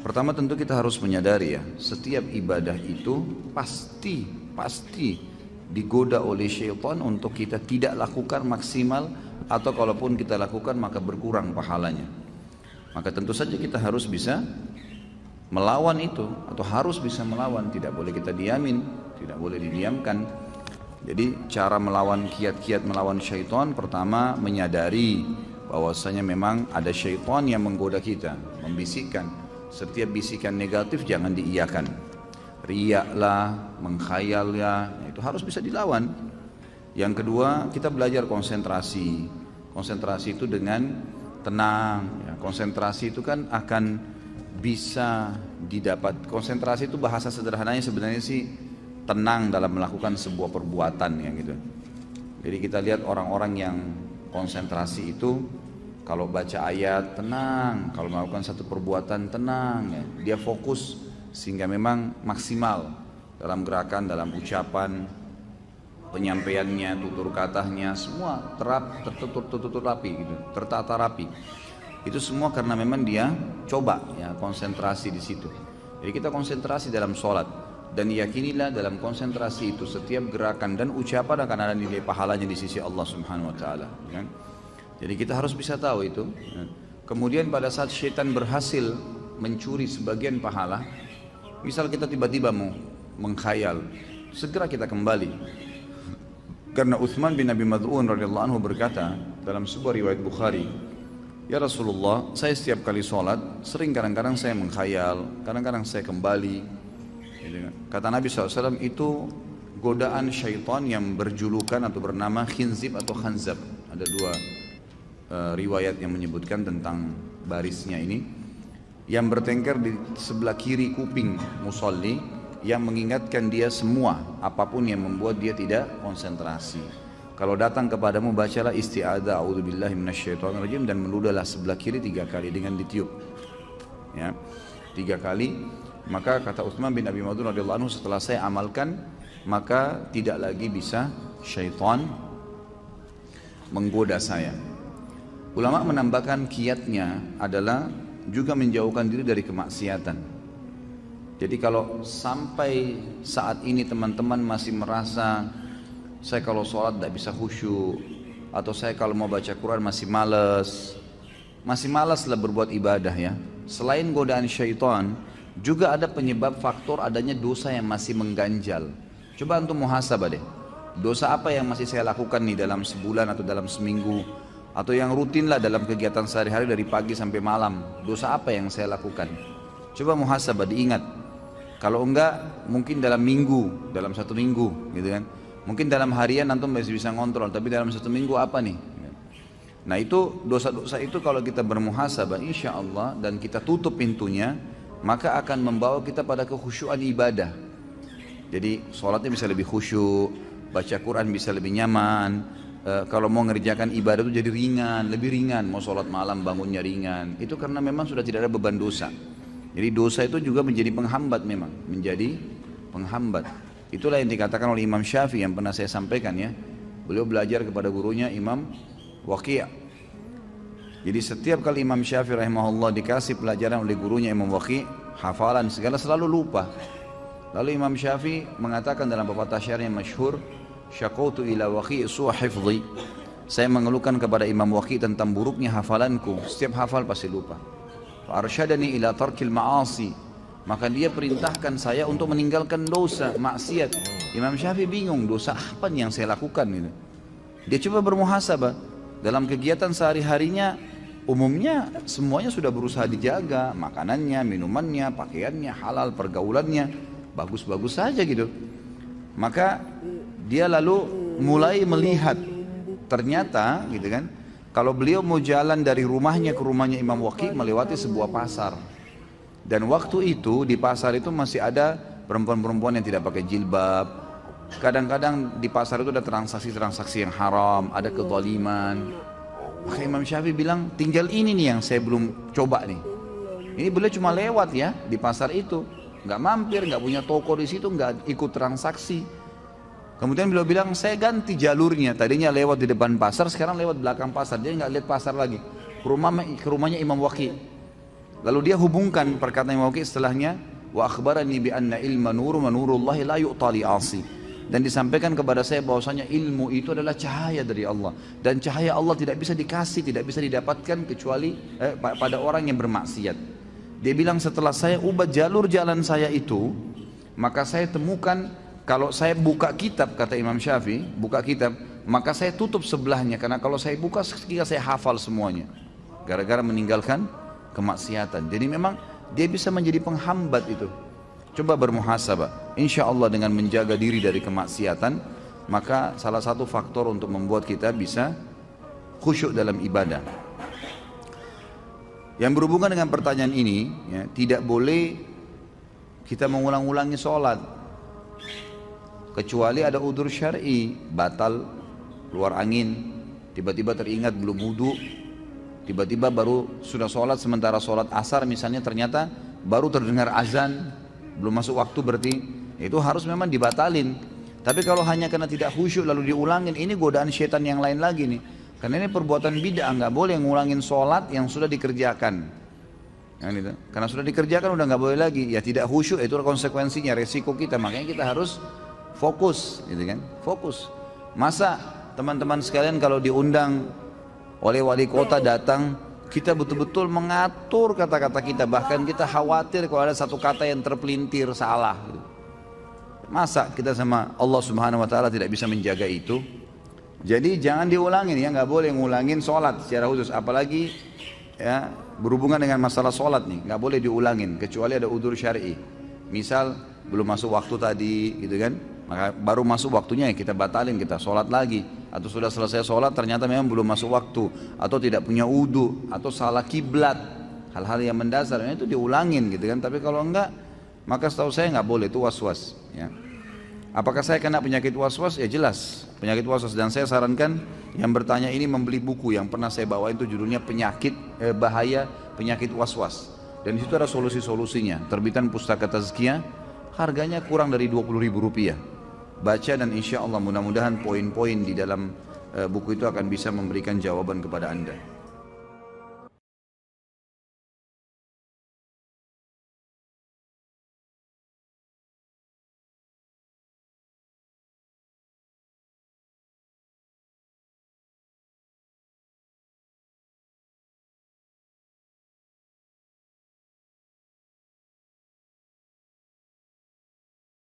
Pertama tentu kita harus menyadari ya, setiap ibadah itu pasti digoda oleh syaitan untuk kita tidak lakukan maksimal, atau kalaupun kita lakukan maka berkurang pahalanya. Maka tentu saja kita harus bisa melawan itu, atau harus bisa melawan, tidak boleh kita diamin, tidak boleh didiamkan. Jadi cara melawan kiat-kiat melawan syaitan, pertama menyadari bahwasanya memang ada syaitan yang menggoda kita, membisikkan. Setiap bisikan negatif jangan diiyakan. Riak lah, menghayal ya, itu harus bisa dilawan. Yang kedua, kita belajar konsentrasi. Konsentrasi itu dengan tenang ya. Konsentrasi itu kan akan bisa didapat. Konsentrasi itu bahasa sederhananya sebenarnya sih tenang dalam melakukan sebuah perbuatan ya gitu. Jadi kita lihat orang-orang yang konsentrasi itu, kalau baca ayat tenang, kalau melakukan satu perbuatan tenang ya. Dia fokus sehingga memang maksimal dalam gerakan, dalam ucapan, penyampaiannya, tutur katanya, semua tertutur rapi gitu, tertata rapi. Itu semua karena memang dia coba ya konsentrasi di situ. Jadi kita konsentrasi dalam sholat, dan yakinilah dalam konsentrasi itu setiap gerakan dan ucapan akan ada nilai pahalanya di sisi Allah Subhanahu Wa Taala. Ya. Jadi kita harus bisa tahu itu. Kemudian pada saat syaitan berhasil mencuri sebagian pahala, misal kita tiba-tiba mau mengkhayal, segera kita kembali. Karena Utsman bin Abi Mad'un radhiyallahu anhu berkata dalam sebuah riwayat Bukhari, "Ya Rasulullah, saya setiap kali sholat, sering kadang-kadang saya mengkhayal, kadang-kadang saya kembali." Kata Nabi SAW, itu godaan syaitan yang berjulukan atau bernama khinzib atau khanzab. Ada dua riwayat yang menyebutkan tentang barisnya ini, yang bertengkar di sebelah kiri kuping musalli, yang mengingatkan dia semua apapun yang membuat dia tidak konsentrasi. Kalau datang kepadamu, bacalah isti'adzah a'udzubillahi minasyaitonirrajim, dan meludahlah sebelah kiri 3 kali dengan ditiup ya, 3 kali. Maka kata Utsman bin Abi Mad'un radhiyallahu anhu, setelah saya amalkan maka tidak lagi bisa syaitan menggoda saya. Ulama menambahkan kiatnya adalah juga menjauhkan diri dari kemaksiatan. Jadi kalau sampai saat ini teman-teman masih merasa saya kalau sholat tidak bisa khusyuk, atau saya kalau mau baca Quran masih malas lah berbuat ibadah ya. Selain godaan syaitan, juga ada penyebab faktor adanya dosa yang masih mengganjal. Coba antum muhasabah deh. Dosa apa yang masih saya lakukan nih dalam sebulan atau dalam seminggu, atau yang rutin lah dalam kegiatan sehari-hari dari pagi sampai malam. Dosa apa yang saya lakukan? Coba muhasabah, diingat. Kalau enggak, mungkin dalam minggu, dalam 1 minggu gitu kan. Mungkin dalam harian antum masih bisa ngontrol, tapi dalam 1 minggu apa nih? Nah itu dosa-dosa itu kalau kita bermuhasabah insya Allah dan kita tutup pintunya, maka akan membawa kita pada kekhusyuan ibadah. Jadi sholatnya bisa lebih khusyuk, baca Quran bisa lebih nyaman. Kalau mau ngerjakan ibadah itu jadi ringan, lebih ringan. Mau sholat malam bangunnya ringan. Itu karena memang sudah tidak ada beban dosa. Jadi dosa itu juga menjadi penghambat, memang menjadi penghambat. Itulah yang dikatakan oleh Imam Syafi'i yang pernah saya sampaikan ya. Beliau belajar kepada gurunya Imam Waqi'. Jadi setiap kali Imam Syafi'i rahimahullah dikasih pelajaran oleh gurunya Imam Waqi', hafalan segala selalu lupa. Lalu Imam Syafi'i mengatakan dalam pepatah syair yang masyhur, "Syaqautu ila Waqi' su'a hifdhi." Saya mengeluhkan kepada Imam Waqi' tentang buruknya hafalanku, setiap hafal pasti lupa. Fa arsyadani ila tarkil ma'asi. Maka dia perintahkan saya untuk meninggalkan dosa, maksiat. Imam Syafi'i bingung, dosa apa yang saya lakukan gitu. Dia coba bermuhasabah. Dalam kegiatan sehari-harinya umumnya semuanya sudah berusaha dijaga, makanannya, minumannya, pakaiannya, halal, pergaulannya bagus-bagus saja gitu. Maka dia lalu mulai melihat ternyata gitu kan, kalau beliau mau jalan dari rumahnya ke rumahnya Imam Waqi' melewati sebuah pasar. Dan waktu itu di pasar itu masih ada perempuan-perempuan yang tidak pakai jilbab. Kadang-kadang di pasar itu ada transaksi-transaksi yang haram, ada kezaliman. Maka Imam Syafi'i bilang, tinggal ini nih yang saya belum coba nih. Ini beliau cuma lewat ya di pasar itu, nggak mampir, nggak punya toko di situ, nggak ikut transaksi. Kemudian beliau bilang, saya ganti jalurnya. Tadinya lewat di depan pasar, sekarang lewat belakang pasar. Dia nggak lihat pasar lagi. Ke rumahnya Imam Waqi'. Lalu dia hubungkan perkataan Imam Waqi setelahnya, wa akhbarani bi anna ilma nur wa nurullahi la yu'ta li 'asi. Dan disampaikan kepada saya bahwasanya ilmu itu adalah cahaya dari Allah, dan cahaya Allah tidak bisa dikasih, tidak bisa didapatkan kecuali pada orang yang bermaksiat. Dia bilang setelah saya ubah jalur jalan saya itu, maka saya temukan kalau saya buka kitab, kata Imam Syafi'i, buka kitab, maka saya tutup sebelahnya, karena kalau saya buka ketika saya hafal semuanya, gara-gara meninggalkan kemaksiatan. Jadi memang dia bisa menjadi penghambat itu. Coba bermuhasabah, insya Allah dengan menjaga diri dari kemaksiatan, maka salah satu faktor untuk membuat kita bisa khusyuk dalam ibadah. Yang berhubungan dengan pertanyaan ini, ya, tidak boleh kita mengulang-ulangi sholat, kecuali ada udzur syar'i, batal, keluar angin, tiba-tiba teringat belum wudu, tiba-tiba baru sudah sholat, sementara sholat asar misalnya ternyata baru terdengar azan, belum masuk waktu, berarti itu harus memang dibatalin. Tapi kalau hanya karena tidak khusyuk lalu diulangin, ini godaan syaitan yang lain lagi nih. Karena ini perbuatan bid'ah, nggak boleh ngulangin sholat yang sudah dikerjakan. Gitu. Karena sudah dikerjakan udah nggak boleh lagi. Ya tidak khusyuk itu konsekuensinya, resiko kita. Makanya kita harus fokus, gitu kan? Fokus. Masa teman-teman sekalian kalau diundang oleh wali kota datang, kita betul-betul mengatur kata-kata kita, bahkan kita khawatir kalau ada satu kata yang terpelintir salah. Masa kita sama Allah Subhanahu Wa Taala tidak bisa menjaga itu? Jadi jangan diulangin ya, nggak boleh ngulangin sholat secara khusus, apalagi ya berhubungan dengan masalah sholat nih, nggak boleh diulangin kecuali ada udzur syar'i. Misal belum masuk waktu tadi, gitu kan? Maka baru masuk waktunya ya kita batalin, kita sholat lagi. Atau sudah selesai sholat ternyata memang belum masuk waktu, atau tidak punya wudu, atau salah kiblat, hal-hal yang mendasar itu diulangin, gitu kan. Tapi kalau enggak, maka setahu saya nggak boleh, itu was-was ya. Apakah saya kena penyakit was-was? Ya jelas penyakit was-was, dan saya sarankan yang bertanya ini membeli buku yang pernah saya bawa, itu judulnya bahaya penyakit was-was, dan di situ ada solusi-solusinya, terbitan Pustaka Tazkiyah, harganya kurang dari Rp20.000. Baca dan insya Allah mudah-mudahan poin-poin di dalam buku itu akan bisa memberikan jawaban kepada Anda.